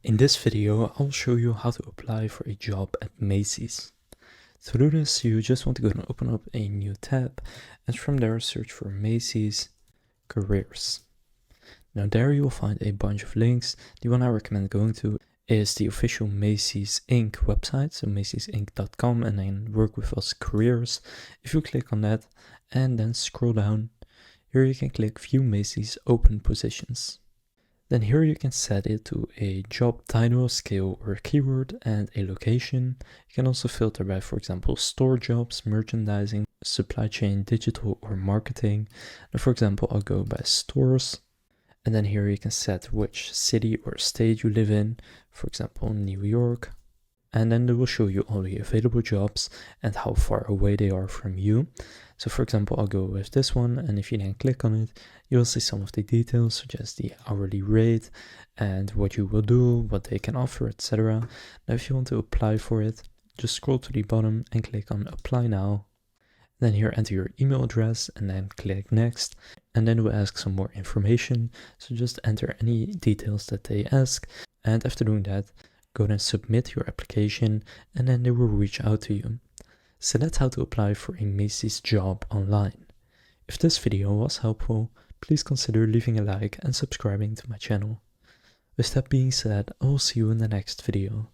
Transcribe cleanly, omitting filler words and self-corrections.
In this video, I'll show you how to apply for a job at Macy's. To do this, you just want to go and open up a new tab, and from there search for Macy's Careers. Now there you will find a bunch of links. The one I recommend going to is the official Macy's Inc. website, so macysinc.com, and then Work With Us Careers. If you click on that and then scroll down, here you can click View Macy's Open Positions. Then here you can set it to a job title, skill or keyword, and a location. You can also filter by, for example, store jobs, merchandising, supply chain, digital or marketing. And for example, I'll go by stores. And then here you can set which city or state you live in, for example, New York. And then they will show you all the available jobs and how far away they are from you. So for example, I'll go with this one, and if you then click on it, you'll see some of the details, such as the hourly rate and what you will do, what they can offer, etc. Now if you want to apply for it, just scroll to the bottom and click on Apply Now. Then here enter your email address and then click Next, and then it will ask some more information, so just enter any details that they ask, and after doing that, go and submit your application, and then they will reach out to you. So that's how to apply for a Macy's job online. If this video was helpful, please consider leaving a like and subscribing to my channel. With that being said, I will see you in the next video.